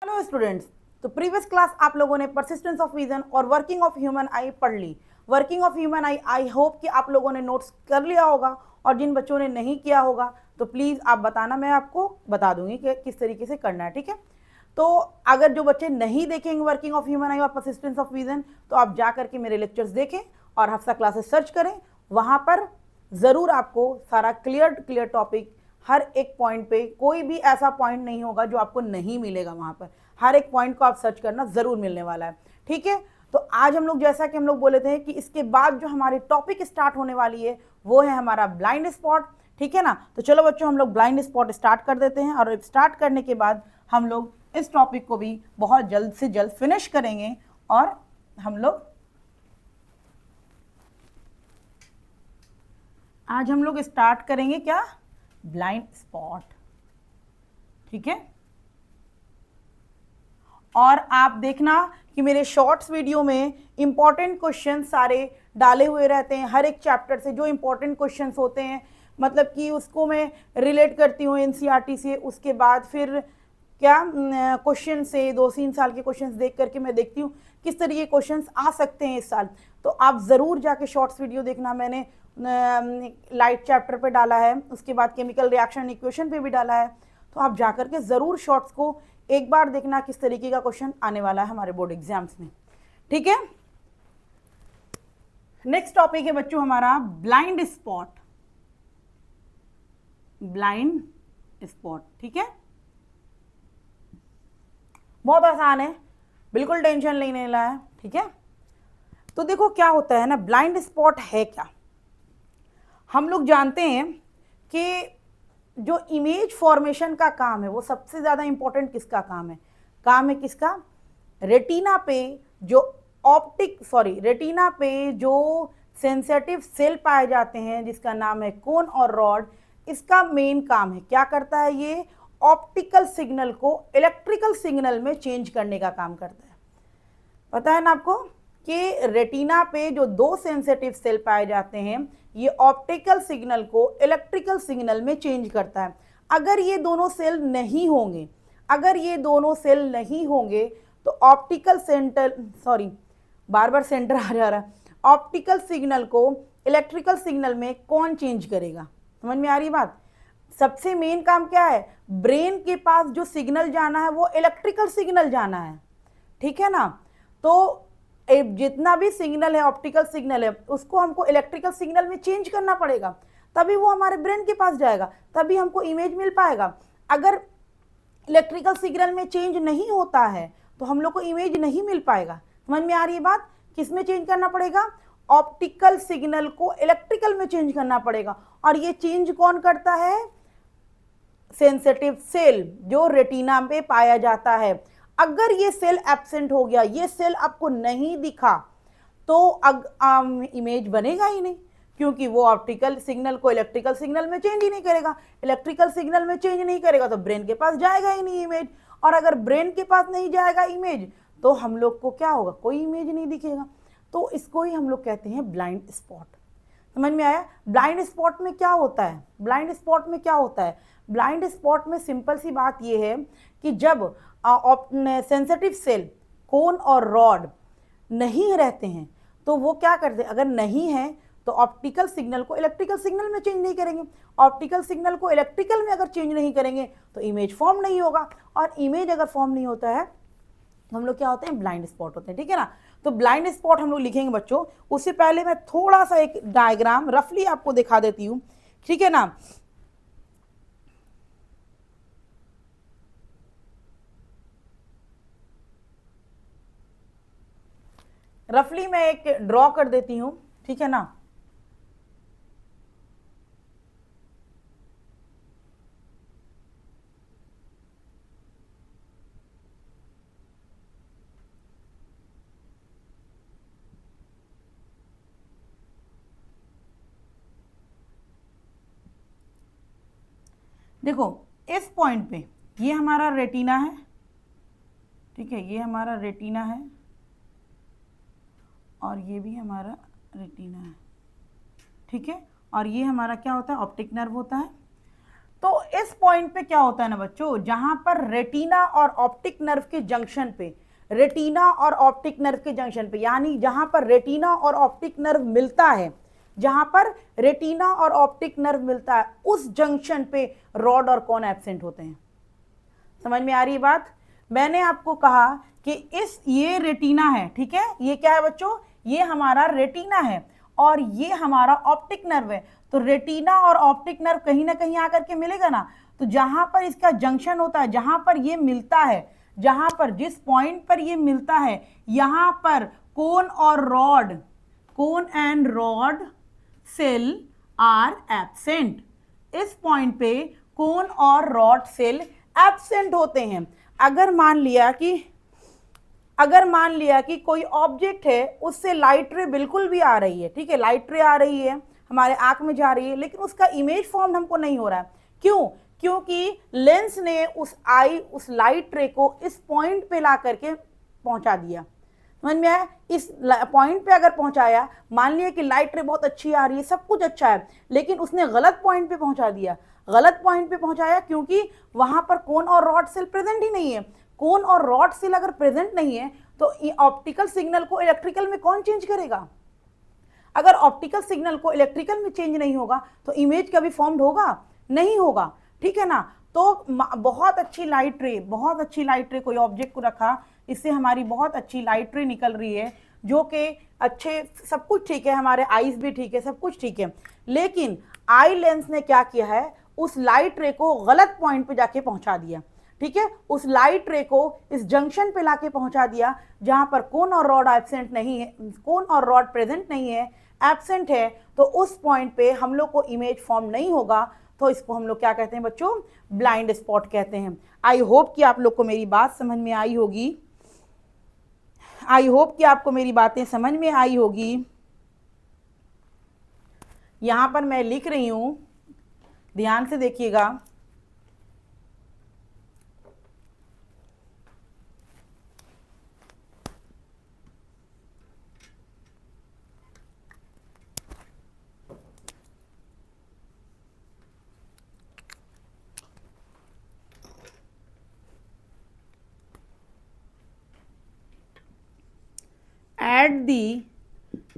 Hello students, तो previous class आप लोगों ने परसिस्टेंस ऑफ विजन और वर्किंग ऑफ ह्यूमन आई पढ़ ली। Working of human eye hope कि आप लोगों ने नोट्स कर लिया होगा, और जिन बच्चों ने नहीं किया होगा तो प्लीज़ आप बताना, मैं आपको बता दूंगी कि किस तरीके से करना है। ठीक है, तो अगर जो बच्चे नहीं देखेंगे वर्किंग ऑफ ह्यूमन आई और परसिस्टेंस ऑफ विजन, तो आप जा करके मेरे लेक्चर्स देखें और हफ्सा क्लासेस सर्च करें। वहाँ पर ज़रूर आपको सारा क्लियर टॉपिक, हर एक पॉइंट पे कोई भी ऐसा पॉइंट नहीं होगा जो आपको नहीं मिलेगा। वहाँ पर हर एक पॉइंट को आप सर्च करना ज़रूर मिलने वाला है। ठीक है, तो आज हम लोग, जैसा कि हम लोग बोले थे कि इसके बाद जो हमारी टॉपिक स्टार्ट होने वाली है वो है हमारा ब्लाइंड स्पॉट। ठीक है ना, तो चलो बच्चों, हम लोग ब्लाइंड स्पॉट स्टार्ट कर देते हैं, और स्टार्ट करने के बाद हम लोग इस टॉपिक को भी बहुत जल्द से जल्द फिनिश करेंगे। और हम लोग आज हम लोग स्टार्ट करेंगे क्या, ब्लाइंड स्पॉट। ठीक है, और आप देखना कि मेरे शॉर्ट्स वीडियो में इंपॉर्टेंट क्वेश्चन सारे डाले हुए रहते हैं। हर एक चैप्टर से जो इंपॉर्टेंट क्वेश्चंस होते हैं, मतलब कि उसको मैं रिलेट करती हूँ एनसीईआरटी से। उसके बाद फिर क्या क्वेश्चन से 2-3 साल के क्वेश्चंस देख करके मैं देखती हूँ किस तरीके क्वेश्चंस आ सकते हैं इस साल। तो आप ज़रूर जाके शॉर्ट्स वीडियो देखना। मैंने लाइट चैप्टर पे डाला है, उसके बाद केमिकल रिएक्शन इक्वेशन पे भी डाला है। तो आप जा करके ज़रूर शॉर्ट्स को एक बार देखना किस तरीके का क्वेश्चन आने वाला है हमारे बोर्ड एग्जाम्स में। ठीक है, नेक्स्ट टॉपिक है बच्चों हमारा ब्लाइंड स्पॉट। ब्लाइंड स्पॉट, ठीक है, बहुत आसान है, बिल्कुल टेंशन लेने वाला है। ठीक है, तो देखो क्या होता है ना, ब्लाइंड स्पॉट है क्या। हम लोग जानते हैं कि जो इमेज फॉर्मेशन का काम है वो सबसे ज़्यादा इंपॉर्टेंट किसका काम है, किसका, रेटिना पे जो रेटिना पे जो सेंसिटिव सेल पाए जाते हैं जिसका नाम है कोन और रॉड, इसका मेन काम है, क्या करता है ये, ऑप्टिकल सिग्नल को इलेक्ट्रिकल सिग्नल में चेंज करने का काम करता है। पता है ना आपको कि रेटिना पे जो दो सेंसिटिव सेल पाए जाते हैं, ये ऑप्टिकल सिग्नल को इलेक्ट्रिकल सिग्नल में चेंज करता है। अगर ये दोनों सेल नहीं होंगे, तो ऑप्टिकल सेंटर आ जा रहा है, ऑप्टिकल सिग्नल को इलेक्ट्रिकल सिग्नल में कौन चेंज करेगा। समझ में आ रही बात। सबसे मेन काम क्या है, ब्रेन के पास जो सिग्नल जाना है वो इलेक्ट्रिकल सिग्नल जाना है। ठीक है ना, तो जितना भी सिग्नल है, ऑप्टिकल सिग्नल है, उसको हमको इलेक्ट्रिकल सिग्नल में चेंज करना पड़ेगा, तभी वो हमारे ब्रेन के पास जाएगा, तभी हमको इमेज मिल पाएगा। अगर इलेक्ट्रिकल सिग्नल में चेंज नहीं होता है तो हम लोग को इमेज नहीं मिल पाएगा। समझ में आ रही है बात, किस में चेंज करना पड़ेगा, ऑप्टिकल सिग्नल को इलेक्ट्रिकल में चेंज करना पड़ेगा। और ये चेंज कौन करता है, सेंसिटिव सेल जो रेटिना पे पाया जाता है। अगर ये सेल एब्सेंट हो गया, ये सेल आपको नहीं दिखा, तो इमेज बनेगा ही नहीं, क्योंकि वो ऑप्टिकल सिग्नल को इलेक्ट्रिकल सिग्नल में चेंज ही नहीं करेगा। इलेक्ट्रिकल सिग्नल में चेंज नहीं करेगा तो ब्रेन के पास जाएगा ही नहीं इमेज, और अगर ब्रेन के पास नहीं जाएगा इमेज तो हम लोग को क्या होगा, कोई इमेज नहीं दिखेगा। तो इसको ही हम लोग कहते हैं ब्लाइंड स्पॉट। समझ में आया। ब्लाइंड स्पॉट में क्या होता है, ब्लाइंड स्पॉट में सिंपल सी बात यह है कि जब सेंसिटिव सेल कोन और रॉड नहीं रहते हैं तो वो क्या करते हैं, अगर नहीं है तो ऑप्टिकल सिग्नल को इलेक्ट्रिकल सिग्नल में चेंज नहीं करेंगे। ऑप्टिकल सिग्नल को इलेक्ट्रिकल में अगर चेंज नहीं करेंगे तो इमेज फॉर्म नहीं होगा, और इमेज अगर फॉर्म नहीं होता है तो हम लोग क्या होते हैं, ब्लाइंड स्पॉट होते हैं। ठीक है ना, तो ब्लाइंड स्पॉट हम लोग लिखेंगे बच्चों। उससे पहले मैं थोड़ा सा एक डायग्राम रफली आपको दिखा देती हूँ। ठीक है ना, रफली मैं एक ड्रॉ कर देती हूँ। ठीक है ना, देखो इस पॉइंट पे ये हमारा रेटिना है। ठीक है, ये हमारा रेटिना है और ये भी हमारा रेटिना है। ठीक है, और ये हमारा क्या होता है, ऑप्टिक नर्व होता है। तो इस पॉइंट पे क्या होता है ना बच्चों, जहां पर रेटिना और ऑप्टिक नर्व के जंक्शन पे, रेटिना और ऑप्टिक नर्व के जंक्शन पे, यानी जहां पर रेटिना और ऑप्टिक नर्व मिलता है, जहां पर रेटिना और ऑप्टिक नर्व मिलता है, उस जंक्शन पे रॉड और कोन एब्सेंट होते हैं। समझ में आ रही बात? मैंने आपको कहा कि ये रेटिना है, ठीक है, ये क्या है बच्चों, ये हमारा रेटिना है और ये हमारा ऑप्टिक नर्व है। तो रेटिना और ऑप्टिक नर्व कहीं ना कहीं आकर के मिलेगा ना, तो जहां पर इसका जंक्शन होता है, जहां पर ये मिलता है, जहां पर जिस पॉइंट पर ये मिलता है, यहां पर कोन और rod, cone and rod cell are absent. इस पॉइंट पे कोन और रॉड सेल एब्सेंट होते हैं। अगर मान लिया कि कोई ऑब्जेक्ट है, उससे लाइट रे बिल्कुल भी आ रही है, ठीक है, लाइट रे आ रही है, हमारे आंख में जा रही है, लेकिन उसका इमेज फॉर्म हमको नहीं हो रहा है। क्यों? क्योंकि लेंस ने उस लाइट रे को इस पॉइंट पे ला करके पहुंचा दिया। समझ में आया? इस पॉइंट पे अगर पहुंचाया, मान लिया कि लाइट रे बहुत अच्छी आ रही है, सब कुछ अच्छा है, लेकिन उसने गलत पॉइंट पे पहुंचा दिया। गलत पॉइंट पे पहुंचाया क्योंकि वहां पर कोन और रॉड सेल प्रेजेंट ही नहीं है। कोन और रॉड सेल अगर प्रेजेंट नहीं है तो ऑप्टिकल सिग्नल को इलेक्ट्रिकल में कौन चेंज करेगा? अगर ऑप्टिकल सिग्नल को इलेक्ट्रिकल में चेंज नहीं होगा तो इमेज कभी फॉर्म्ड होगा? नहीं होगा, ठीक है ना। तो बहुत अच्छी लाइट रे कोई ऑब्जेक्ट को रखा, इससे हमारी बहुत अच्छी लाइट रे निकल रही है, जो कि अच्छे, सब कुछ ठीक है, हमारे आईज भी ठीक है, सब कुछ ठीक है, लेकिन आई लेंस ने क्या किया है, उस लाइट रे को गलत पॉइंट पे जाके पहुंचा दिया, ठीक है, उस लाइट रे को इस जंक्शन पे लाके पहुंचा दिया जहां पर कोन और रॉड एब्सेंट नहीं है, कोन और रॉड प्रेजेंट नहीं है, एब्सेंट है। तो उस पॉइंट पे हम लोग को इमेज फॉर्म नहीं होगा, तो इसको हम लोग क्या कहते हैं बच्चों? ब्लाइंड स्पॉट कहते हैं। आई होप कि आप लोग को मेरी बात समझ में आई होगी, आई होप कि आपको मेरी बातें समझ में आई होगी। यहां पर मैं लिख रही हूं, ध्यान से देखिएगा। At the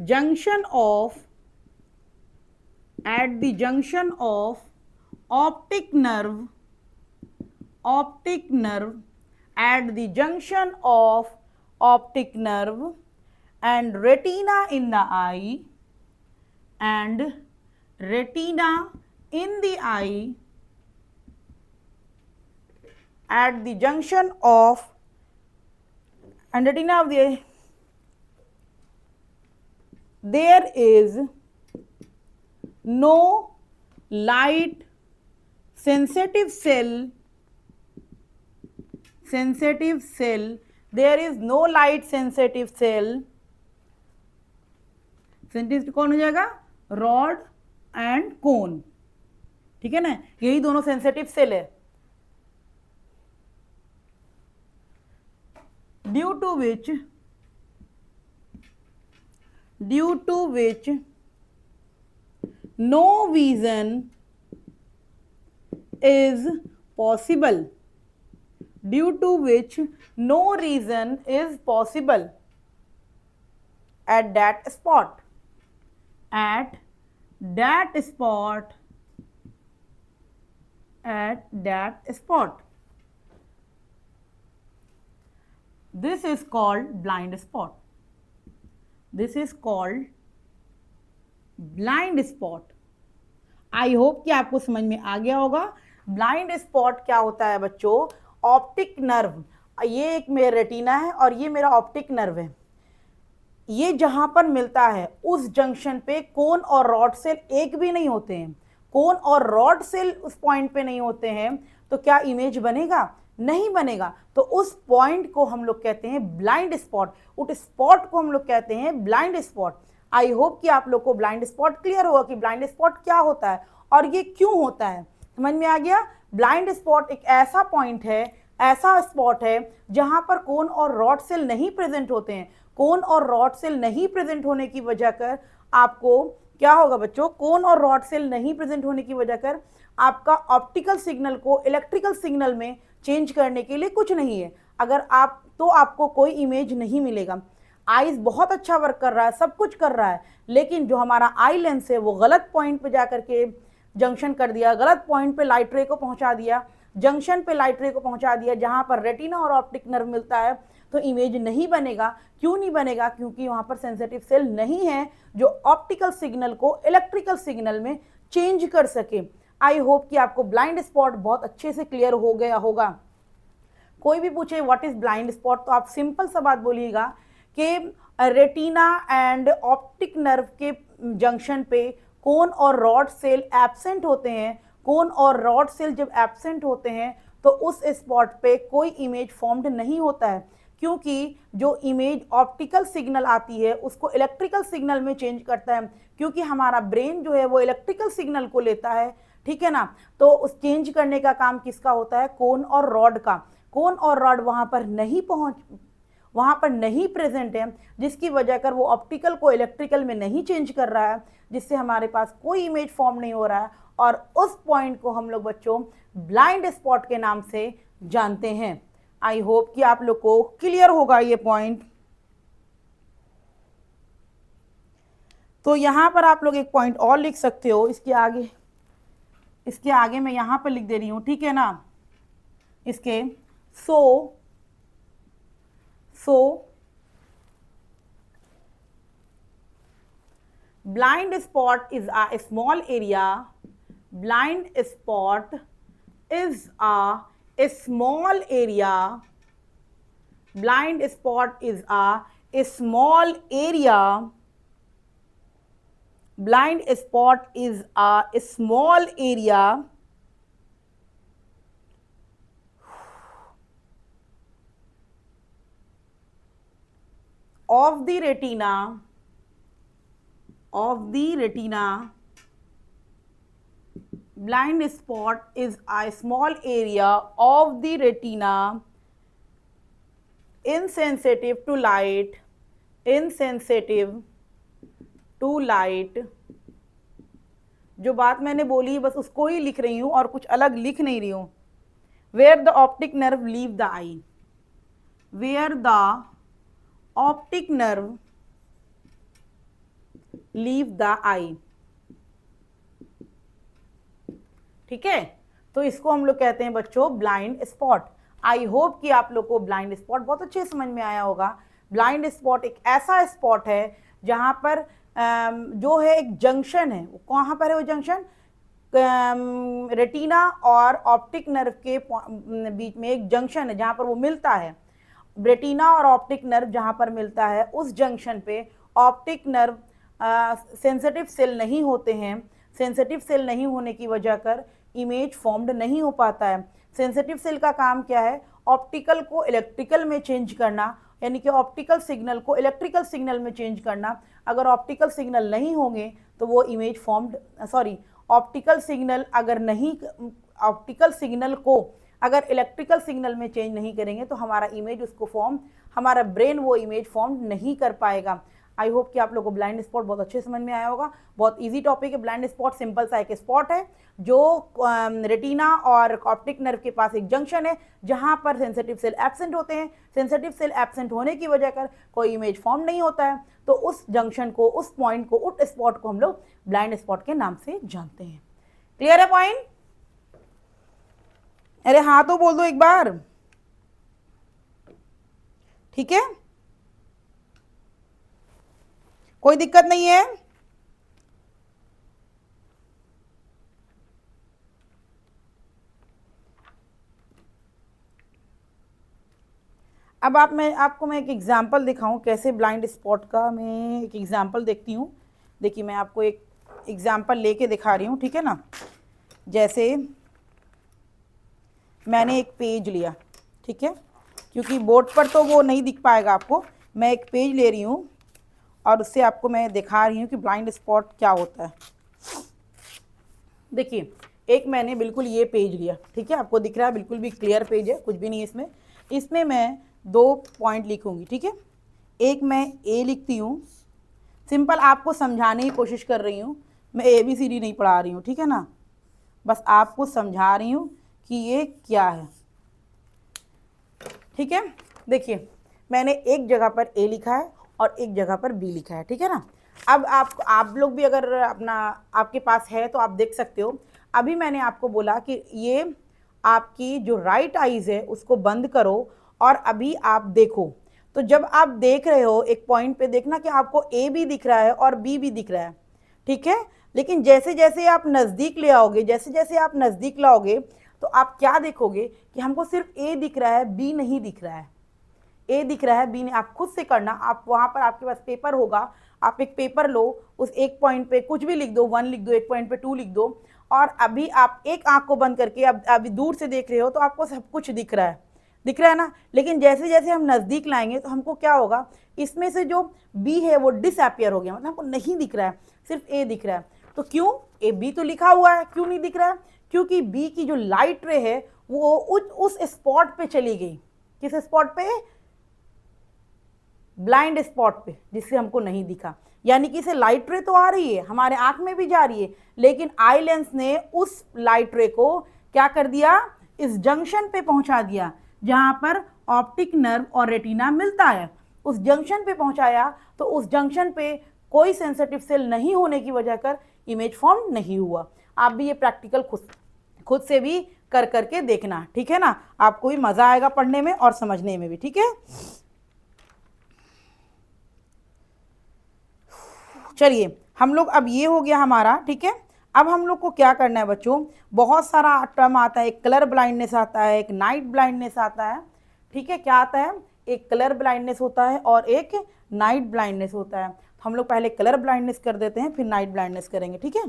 junction of optic nerve at the junction of optic nerve and retina in the eye and retina in the eye at the junction of and retina of the eye there is no light sensitive cell, there is no light sensitive cell, sensitive कौन हो जाएगा? Rod and कोन, ठीक है ना, यही दोनों sensitive cell है, due to which no vision is possible, due to which no reason is possible at that spot, this is called blind spot, blind spot. I hope कि आपको समझ में आ गया होगा। ब्लाइंड स्पॉट क्या होता है बच्चों? ऑप्टिक नर्व, ये एक मेरा रेटिना है और ये मेरा ऑप्टिक नर्व है, ये जहां पर मिलता है उस जंक्शन पे कोन और रॉड सेल एक भी नहीं होते हैं, कोन और रॉड सेल उस पॉइंट पे नहीं होते हैं, तो क्या इमेज बनेगा? नहीं बनेगा। तो उस पॉइंट को हम लोग कहते हैं ब्लाइंड स्पॉट, उस स्पॉट को हम लोग कहते हैं ब्लाइंड स्पॉट। आई होप कि आप लोग को ब्लाइंड स्पॉट क्लियर होगा कि ब्लाइंड स्पॉट क्या होता है और ये क्यों होता है, समझ में आ गया। ब्लाइंड स्पॉट एक ऐसा पॉइंट है, ऐसा स्पॉट है जहां पर कोन और रॉड सेल नहीं प्रेजेंट होते हैं। कोन और रॉड सेल नहीं प्रेजेंट होने की वजह कर आपको क्या होगा बच्चों? कोन और रॉड सेल नहीं प्रेजेंट होने की वजह कर आपका ऑप्टिकल सिग्नल को इलेक्ट्रिकल सिग्नल में चेंज करने के लिए कुछ नहीं है। अगर आप तो आपको कोई इमेज नहीं मिलेगा। आईज बहुत अच्छा वर्क कर रहा है, सब कुछ कर रहा है, लेकिन जो हमारा आई लेंस है वो गलत पॉइंट पे जाकर के जंक्शन कर दिया, गलत पॉइंट पे लाइट रे को पहुंचा दिया, जंक्शन पे लाइट रे को पहुंचा दिया जहां पर रेटिना और ऑप्टिक नर्व मिलता है, तो इमेज नहीं बनेगा। क्यों नहीं बनेगा? क्योंकि वहां पर सेंसिटिव सेल नहीं है जो ऑप्टिकल सिग्नल को इलेक्ट्रिकल सिग्नल में चेंज कर सके। आई होप कि आपको ब्लाइंड स्पॉट बहुत अच्छे से क्लियर हो गया होगा। कोई भी पूछे व्हाट इज ब्लाइंड स्पॉट, तो आप सिंपल सा बात बोलिएगा कि रेटिना एंड ऑप्टिक नर्व के जंक्शन पे कोन और रॉड सेल एब्सेंट होते हैं। कोन और रॉड सेल जब एब्सेंट होते हैं तो उस स्पॉट पे कोई इमेज फॉर्म्ड नहीं होता है, क्योंकि जो इमेज ऑप्टिकल सिग्नल आती है उसको इलेक्ट्रिकल सिग्नल में चेंज करता है, क्योंकि हमारा ब्रेन जो है वो इलेक्ट्रिकल सिग्नल को लेता है, ठीक है ना। तो उस चेंज करने का काम किसका होता है? कोन और रॉड का। कोन और रॉड वहाँ पर नहीं प्रेजेंट है, जिसकी वजह कर वो ऑप्टिकल को इलेक्ट्रिकल में नहीं चेंज कर रहा है, जिससे हमारे पास कोई इमेज फॉर्म नहीं हो रहा है, और उस पॉइंट को हम लोग बच्चों ब्लाइंड स्पॉट के नाम से जानते हैं। आई होप कि आप लोग को क्लियर होगा ये पॉइंट। तो यहां पर आप लोग एक पॉइंट और लिख सकते हो, इसके आगे मैं यहां पर लिख दे रही हूं, ठीक है ना। इसके सो blind spot is a small area. Blind spot is a small area. Blind spot is a small area. Blind spot is a small area of the retina. Blind spot is a small area of the retina insensitive to light. जो बात मैंने बोली बस उसको ही लिख रही हूं और कुछ अलग लिख नहीं रही हूं। Where the optic nerve leave the eye. Where the optic nerve leave the eye. ठीक है, तो इसको हम लोग कहते हैं बच्चों ब्लाइंड स्पॉट। आई होप कि आप लोग को ब्लाइंड स्पॉट बहुत अच्छे समझ में आया होगा। ब्लाइंड स्पॉट एक ऐसा स्पॉट है जहां पर जो है एक जंक्शन है। कहाँ पर है वो जंक्शन? रेटिना और ऑप्टिक नर्व के बीच में एक जंक्शन है जहां पर वो मिलता है। रेटिना और ऑप्टिक नर्व जहां पर मिलता है उस जंक्शन पे ऑप्टिक नर्व सेंसिटिव सेल नहीं होते हैं। सेंसिटिव सेल नहीं होने की वजह कर इमेज फॉर्म्ड नहीं हो पाता है। सेंसिटिव सेल का काम क्या है? ऑप्टिकल को इलेक्ट्रिकल में चेंज करना, यानी कि ऑप्टिकल सिग्नल को इलेक्ट्रिकल सिग्नल में चेंज करना। अगर ऑप्टिकल सिग्नल नहीं होंगे तो वो इमेज फॉर्म्ड ऑप्टिकल सिग्नल को अगर इलेक्ट्रिकल सिग्नल में चेंज नहीं करेंगे तो हमारा इमेज हमारा ब्रेन वो इमेज फॉर्म नहीं कर पाएगा। आई होप कि आप लोगों को ब्लाइंड स्पॉट बहुत अच्छे समझ में आया होगा। बहुत इजी टॉपिक है। ब्लाइंड स्पॉट सिंपल सा एक स्पॉट है जो रेटिना और ऑप्टिक नर्व के पास एक जंक्शन है जहां पर सेंसिटिव सेल एब्सेंट होते हैं। सेंसिटिव सेल एब्सेंट होने की वजह कर कोई इमेज फॉर्म नहीं होता है, तो उस जंक्शन को, उस पॉइंट को, उस स्पॉट को हम लोग ब्लाइंड स्पॉट के नाम से जानते हैं। क्लियर है पॉइंट? अरे हाँ तो बोल दो एक बार, ठीक है, कोई दिक्कत नहीं है। अब आपको मैं एक एग्जांपल दिखाऊं कैसे ब्लाइंड स्पॉट का। मैं एक एग्जांपल देखती हूँ। देखिए मैं आपको एक एग्जांपल लेके दिखा रही हूँ, ठीक है ना। जैसे मैंने एक पेज लिया, ठीक है, क्योंकि बोर्ड पर तो वो नहीं दिख पाएगा आपको। मैं एक पेज ले रही हूँ और उससे आपको मैं दिखा रही हूँ कि ब्लाइंड स्पॉट क्या होता है। देखिए एक मैंने बिल्कुल ये पेज लिया, ठीक है, आपको दिख रहा है बिल्कुल भी क्लियर पेज है, कुछ भी नहीं है इसमें मैं 2 पॉइंट लिखूंगी, ठीक है। एक मैं ए लिखती हूँ, सिंपल आपको समझाने की कोशिश कर रही हूँ, मैं ABCD नहीं पढ़ा रही हूँ, ठीक है ना। बस आपको समझा रही हूँ कि ये क्या है, ठीक है। देखिए मैंने एक जगह पर ए लिखा है और एक जगह पर बी लिखा है, ठीक है ना। अब आप लोग भी अगर अपना आपके पास है तो आप देख सकते हो। अभी मैंने आपको बोला कि ये आपकी जो राइट आईज है उसको बंद करो और अभी आप देखो। तो जब आप देख रहे हो एक पॉइंट पे देखना कि आपको ए भी दिख रहा है और बी भी दिख रहा है, ठीक है। लेकिन जैसे जैसे आप नज़दीक ले आओगे, जैसे जैसे आप नज़दीक लाओगे, तो आप क्या देखोगे कि हमको सिर्फ ए दिख रहा है, बी नहीं दिख रहा है। ए दिख रहा है, बी नहीं। आप खुद से करना, आप वहाँ पर आपके पास पेपर होगा, आप एक पेपर लो, उस एक पॉइंट पे कुछ भी लिख दो, 1 लिख दो, एक पॉइंट पे 2 लिख दो, और अभी आप एक आंख को बंद करके अब अभी दूर से देख रहे हो तो आपको सब कुछ दिख रहा है, दिख रहा है ना। लेकिन जैसे जैसे हम नज़दीक लाएंगे तो हमको क्या होगा, इसमें से जो बी है वो डिसअपियर हो गया, मतलब हमको नहीं दिख रहा है, सिर्फ ए दिख रहा है। तो क्यों? ए बी तो लिखा हुआ है, क्यों नहीं दिख रहा है? क्योंकि बी की जो लाइट रे है वो उस स्पॉट पे चली गई। किस स्पॉट पे? ब्लाइंड स्पॉट पे, जिससे हमको नहीं दिखा। यानी कि इसे लाइट रे तो आ रही है, हमारे आंख में भी जा रही है, लेकिन आई लेंस ने उस लाइट रे को क्या कर दिया, इस जंक्शन पे पहुंचा दिया जहां पर ऑप्टिक नर्व और रेटिना मिलता है। उस जंक्शन पे पहुंचाया, तो उस जंक्शन पे कोई सेंसिटिव सेल नहीं होने की वजह कर इमेज फॉर्म नहीं हुआ। आप भी ये प्रैक्टिकल खुद से भी कर करके देखना, ठीक है ना। आपको भी मजा आएगा पढ़ने में और समझने में भी, ठीक है। चलिए हम लोग, अब ये हो गया हमारा, ठीक है। अब हम लोग को क्या करना है बच्चों, बहुत सारा टर्म आता है, एक कलर ब्लाइंडनेस आता है, एक नाइट ब्लाइंडनेस आता है, ठीक है। क्या आता है? एक कलर ब्लाइंडनेस होता है और एक नाइट ब्लाइंडनेस होता है। तो हम लोग पहले कलर ब्लाइंडनेस कर देते हैं, फिर नाइट ब्लाइंडनेस करेंगे, ठीक है।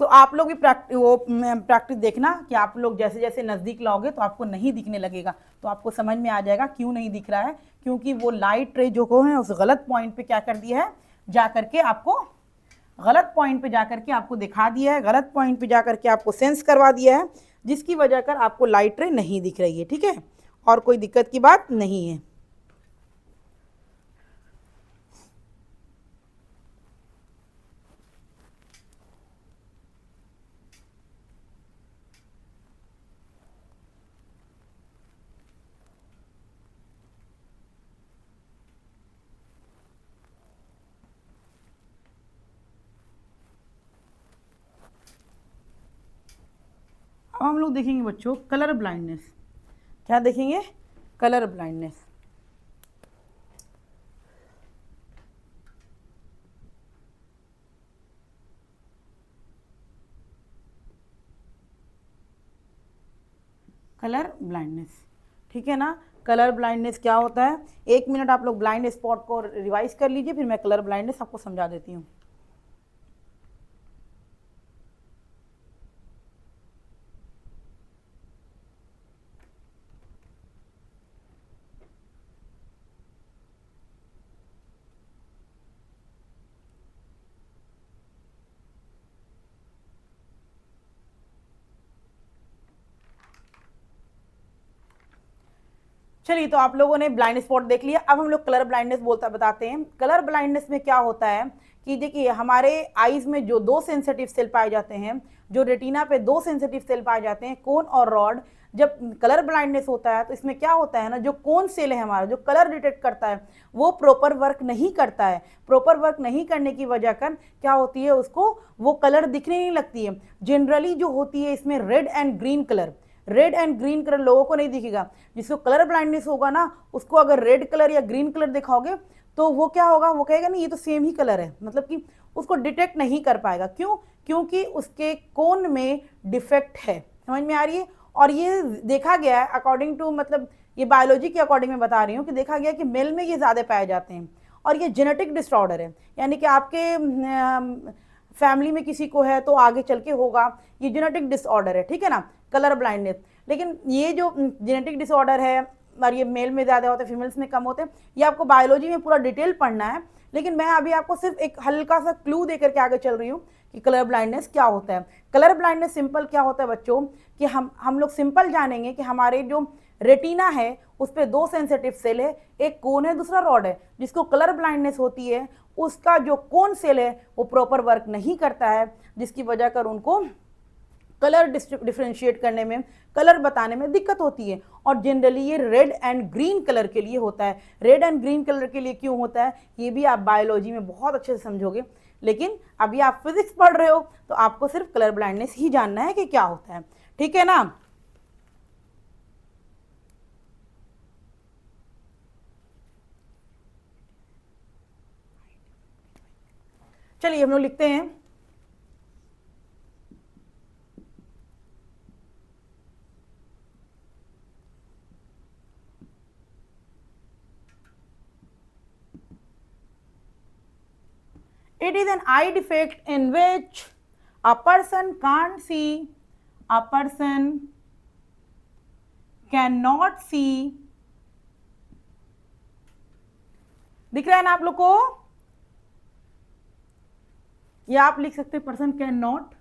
तो आप लोग भी प्रैक्टिस देखना कि आप लोग जैसे जैसे नज़दीक लाओगे तो आपको नहीं दिखने लगेगा, तो आपको समझ में आ जाएगा क्यों नहीं दिख रहा है। क्योंकि वो लाइट रे जो है उस गलत पॉइंट पे क्या कर दिया है, जा करके आपको गलत पॉइंट पे जा करके आपको दिखा दिया है, गलत पॉइंट पे जा करके आपको सेंस करवा दिया है, जिसकी वजह कर आपको लाइट रे नहीं दिख रही है, ठीक है। और कोई दिक्कत की बात नहीं है। अब हम लोग देखेंगे बच्चों कलर ब्लाइंडनेस। क्या देखेंगे? Colour blindness. कलर ब्लाइंडनेस, ठीक है ना। कलर ब्लाइंडनेस क्या होता है? 1 मिनट आप लोग ब्लाइंड स्पॉट को रिवाइज कर लीजिए, फिर मैं कलर ब्लाइंडनेस आपको समझा देती हूँ। चलिए, तो आप लोगों ने ब्लाइंड स्पॉट देख लिया। अब हम लोग कलर ब्लाइंडनेस बताते हैं। कलर ब्लाइंडनेस में क्या होता है कि देखिए हमारे आईज में जो 2 सेंसिटिव सेल पाए जाते हैं, जो रेटिना पे 2 सेंसिटिव सेल पाए जाते हैं, कोन और रॉड। जब कलर ब्लाइंडनेस होता है तो इसमें क्या होता है ना, जो कोन सेल है हमारा, जो कलर डिटेक्ट करता है, वो प्रॉपर वर्क नहीं करता है। प्रॉपर वर्क नहीं करने की वजह कर क्या होती है, उसको वो कलर दिखने नहीं लगती है। जनरली जो होती है इसमें red and green colour, red and green colour लोगों को नहीं दिखेगा। जिसको कलर ब्लाइंडनेस होगा ना, उसको अगर रेड कलर या ग्रीन कलर दिखाओगे तो वो क्या होगा, वो कहेगा नहीं ये तो सेम ही कलर है, मतलब कि उसको डिटेक्ट नहीं कर पाएगा। क्यों? क्योंकि उसके कोन में डिफेक्ट है। समझ में आ रही है? और ये देखा गया है अकॉर्डिंग टू, मतलब ये बायोलॉजी के अकॉर्डिंग में बता रही हूँ कि देखा गया कि मेल में ये ज़्यादा पाए जाते हैं। और ये जेनेटिक डिसऑर्डर है, यानी कि आपके फैमिली में किसी को है तो आगे चल के होगा, ये जेनेटिक डिसऑर्डर है, ठीक है ना, कलर ब्लाइंडनेस। लेकिन ये जो जेनेटिक डिसऑर्डर है और ये मेल में ज़्यादा होते हैं, फीमेल्स में कम होते हैं, ये आपको बायोलॉजी में पूरा डिटेल पढ़ना है। लेकिन मैं अभी आपको सिर्फ एक हल्का सा क्लू देकर के आगे चल रही हूँ कि कलर ब्लाइंडनेस क्या होता है। कलर ब्लाइंडनेस सिंपल क्या होता है बच्चों, कि हम लोग सिंपल जानेंगे कि हमारे जो रेटिना है उस पर दो सेंसिटिव सेल है, एक कोन है दूसरा रॉड है। जिसको कलर ब्लाइंडनेस होती है उसका जो कोन सेल है वो प्रॉपर वर्क नहीं करता है, जिसकी वजह कर उनको कलर डिफ्रेंशिएट करने में, कलर बताने में दिक्कत होती है। और जनरली ये रेड एंड ग्रीन कलर के लिए होता है। रेड एंड ग्रीन कलर के लिए क्यों होता है ये भी आप बायोलॉजी में बहुत अच्छे से समझोगे, लेकिन अभी आप फिजिक्स पढ़ रहे हो तो आपको सिर्फ कलर ब्लाइंडनेस ही जानना है कि क्या होता है, ठीक है ना। चलिए हम लोग लिखते हैं it is an eye defect in which a person can't see, a person cannot see, दिख रहा है ना आप लोग को, या आप लिख सकते पर्सन कैन नॉट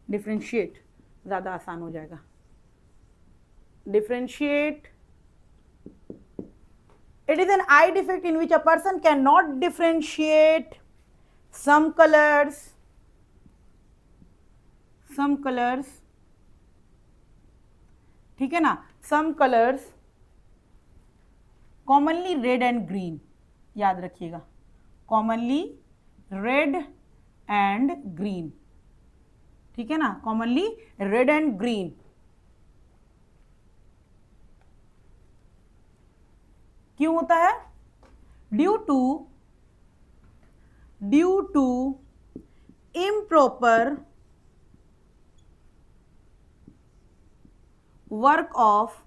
डिफ्रेंशिएट, ज्यादा आसान हो जाएगा। Differentiate, it is an eye defect in which a person cannot differentiate some colors ठीक है ना, some colors commonly red and green, याद रखिएगा commonly red and green, ठीक है ना, commonly red and green। क्यों होता है? Due to improper work of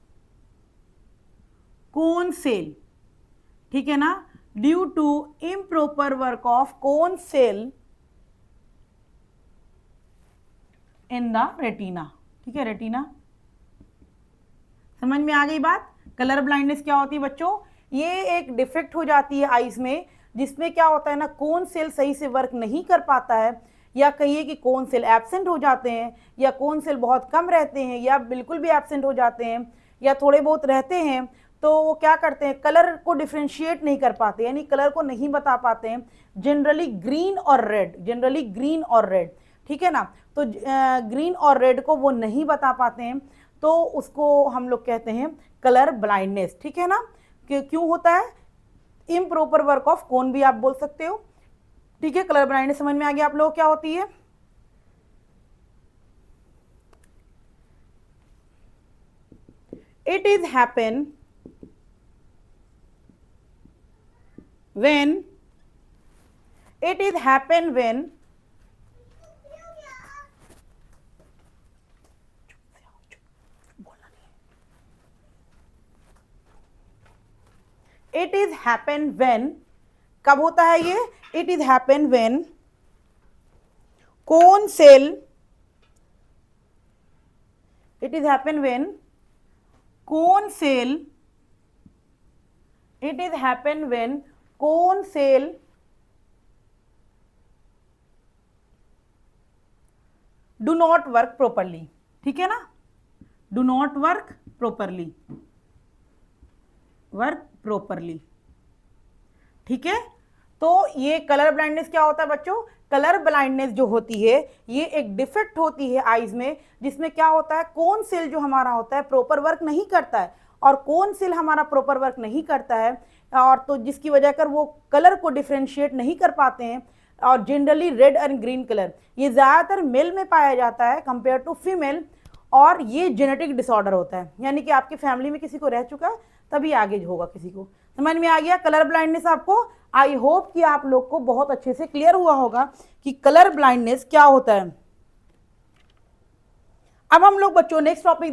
cone cell, ठीक है ना, due to improper work of cone cell in the retina, ठीक है, रेटिना। समझ में आ गई बात? कलर ब्लाइंडनेस क्या होती है बच्चों? ये एक डिफेक्ट हो जाती है आईज में, जिसमें क्या होता है ना, कोन सेल सही से वर्क नहीं कर पाता है, या कहिए कि कोन सेल एब्सेंट हो जाते हैं, या कोन सेल बहुत कम रहते हैं, या बिल्कुल भी एब्सेंट हो जाते हैं, या थोड़े बहुत रहते हैं, तो वो क्या करते हैं, कलर को डिफ्रेंशिएट नहीं कर पाते, यानी कलर को नहीं बता पाते हैं। जनरली ग्रीन और रेड, ठीक है ना, तो ग्रीन और रेड को वो नहीं बता पाते हैं, तो उसको हम लोग कहते हैं कलर ब्लाइंडनेस, ठीक है ना। क्यों होता है? इम्प्रॉपर वर्क ऑफ कोन भी आप बोल सकते हो, ठीक है। कलर ब्लाइंडनेस समझ में आ गया आप लोगों को क्या होती है? It is happen when it is happen when, कब होता है ये? it is happen when cone cell, it is happen when cone cell, it is happen when cone cell do not work properly, ठीक है ना, do not work properly, ठीक है। तो ये कलर ब्लाइंडनेस क्या होता है बच्चों? कलर ब्लाइंडनेस जो होती है ये एक डिफेक्ट होती है आईज में, जिसमें क्या होता है, कोन सेल जो हमारा होता है प्रॉपर वर्क नहीं करता है, और कोन सेल हमारा प्रॉपर वर्क नहीं करता है, और तो जिसकी वजह कर वो कलर को डिफ्रेंशिएट नहीं कर पाते हैं। और generally red and green colour ये ज़्यादातर मेल में पाया जाता है कंपेयर टू फीमेल, और ये जेनेटिक डिसऑर्डर होता है, यानी कि आपकी फैमिली में किसी को रह चुका है तभी आगे होगा किसी को। समझ में आ गया कलर ब्लाइंडनेस आपको? आई होप कि आप लोग को बहुत अच्छे से क्लियर हुआ होगा कि कलर ब्लाइंडनेस क्या होता है। अब हम लोग बच्चों नेक्स्ट टॉपिक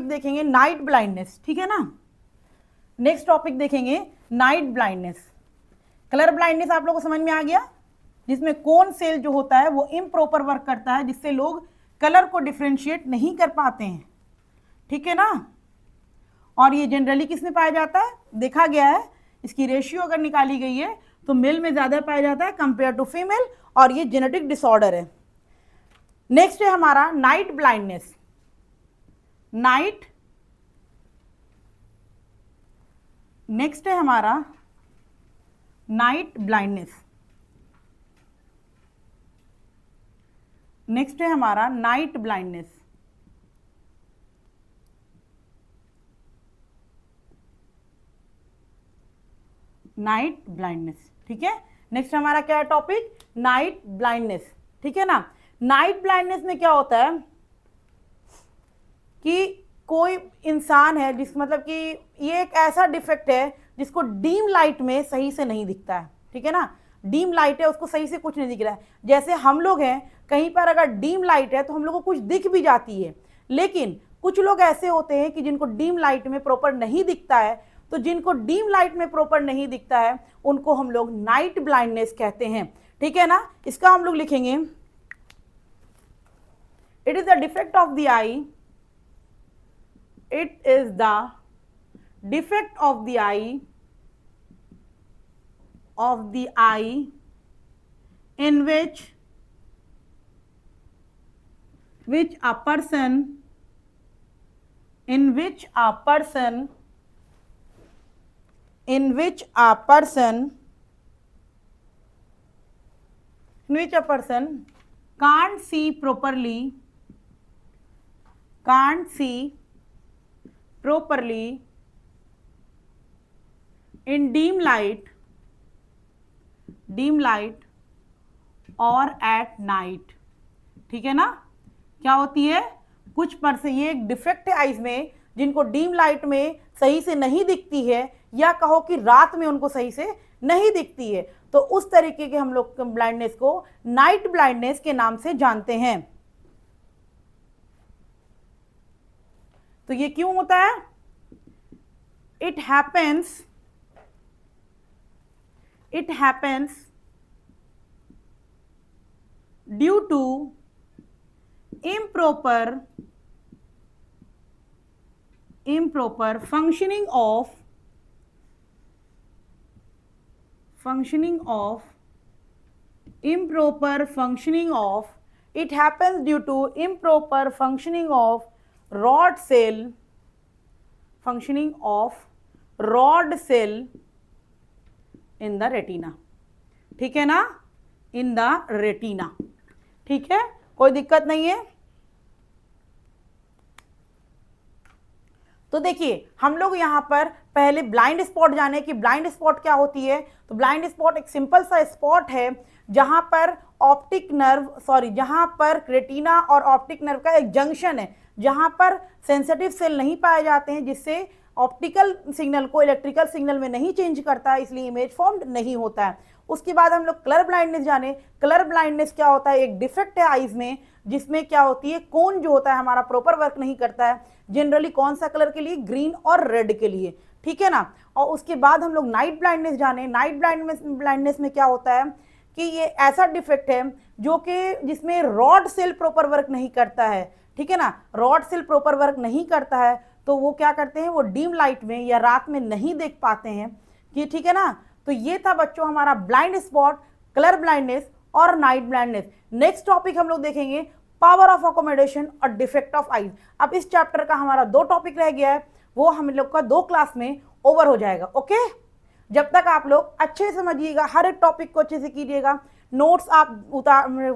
देखेंगे नाइट ब्लाइंडनेस, ठीक है ना। नेक्स्ट टॉपिक देखेंगे नाइट ब्लाइंडनेस। कलर ब्लाइंडनेस आप लोगों को समझ में आ गया, जिसमें कोन सेल जो होता है वो इम्प्रॉपर वर्क करता है, जिससे लोग कलर को डिफ्रेंशिएट नहीं कर पाते हैं, ठीक है ना। और ये जनरली किस में पाया जाता है? देखा गया है, इसकी रेशियो अगर निकाली गई है तो मेल में ज़्यादा पाया जाता है कंपेयर टू फीमेल, और ये जेनेटिक डिसऑर्डर है। नेक्स्ट है हमारा नाइट ब्लाइंडनेस। नाइट नेक्स्ट है हमारा नाइट ब्लाइंडनेस। नेक्स्ट है हमारा नाइट ब्लाइंडनेस। नाइट ब्लाइंडनेस, ठीक है। नेक्स्ट हमारा क्या है टॉपिक, नाइट ब्लाइंडनेस, ठीक है ना। नाइट ब्लाइंडनेस में क्या होता है कि कोई इंसान है जिस मतलब कि ये एक ऐसा डिफेक्ट है जिसको डीम लाइट में सही से नहीं दिखता है, ठीक है ना। डीम लाइट है, उसको सही से कुछ नहीं दिख रहा है। जैसे हम लोग हैं, कहीं पर अगर डीम लाइट है तो हम लोग को कुछ दिख भी जाती है, लेकिन कुछ लोग ऐसे होते हैं कि जिनको डीम लाइट में प्रॉपर नहीं दिखता है। तो जिनको डीम लाइट में प्रॉपर नहीं दिखता है उनको हम लोग नाइट ब्लाइंडनेस कहते हैं, ठीक है ना। इसका हम लोग लिखेंगे, it is the defect of the I, it is the defect of the eye in which a person can't see properly in dim light और at night, ठीक है ना। क्या होती है, कुछ पर्सन, ये एक डिफेक्ट है आइज में, जिनको डीम लाइट में सही से नहीं दिखती है, या कहो कि रात में उनको सही से नहीं दिखती है। तो उस तरीके के हम लोग ब्लाइंडनेस को नाइट ब्लाइंडनेस के नाम से जानते हैं। तो ये क्यों होता है, it happens due to improper functioning of it happens due to improper functioning of rod cell in the retina, ठीक है ना, in the retina, ठीक है, कोई दिक्कत नहीं है। तो देखिए हम लोग यहाँ पर पहले ब्लाइंड स्पॉट जाने कि ब्लाइंड स्पॉट क्या होती है। तो ब्लाइंड स्पॉट एक सिंपल सा स्पॉट है जहाँ पर जहाँ पर रेटिना और ऑप्टिक नर्व का एक जंक्शन है, जहाँ पर सेंसिटिव सेल नहीं पाए जाते हैं, जिससे ऑप्टिकल सिग्नल को इलेक्ट्रिकल सिग्नल में नहीं चेंज करता है, इसलिए इमेज फॉर्म्ड नहीं होता है। उसके बाद हम लोग कलर ब्लाइंडनेस जाने। कलर ब्लाइंडनेस क्या होता है, एक डिफेक्ट है आइज में, जिसमें क्या होती है, कोन जो होता है हमारा प्रॉपर वर्क नहीं करता है, जनरली कौन सा कलर के लिए, ग्रीन और रेड के लिए, ठीक है ना। और उसके बाद हम लोग नाइट ब्लाइंडनेस जाने। नाइट ब्लाइंडनेस में क्या होता है कि ये ऐसा डिफेक्ट है जो कि जिसमें रॉड सेल प्रॉपर वर्क नहीं करता है, ठीक है ना। रॉड सेल प्रॉपर वर्क नहीं करता है तो वो क्या करते हैं, वो डीम लाइट में या रात में नहीं देख पाते हैं, कि ठीक है ना। तो ये था बच्चों हमारा ब्लाइंड स्पॉट, कलर ब्लाइंडनेस और नाइट ब्लाइंडनेस। नेक्स्ट टॉपिक हम लोग देखेंगे पावर ऑफ अकोमोडेशन और डिफेक्ट ऑफ आइज। अब इस चैप्टर का हमारा 2 टॉपिक रह गया है, वो हम लोग का 2 क्लास में ओवर हो जाएगा, ओके। जब तक आप लोग अच्छे से समझिएगा, हर एक टॉपिक को अच्छे से कीजिएगा, नोट्स आप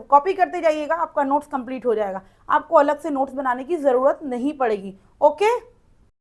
कॉपी करते जाइएगा, आपका नोट्स कंप्लीट हो जाएगा, आपको अलग से नोट्स बनाने की जरूरत नहीं पड़ेगी, ओके।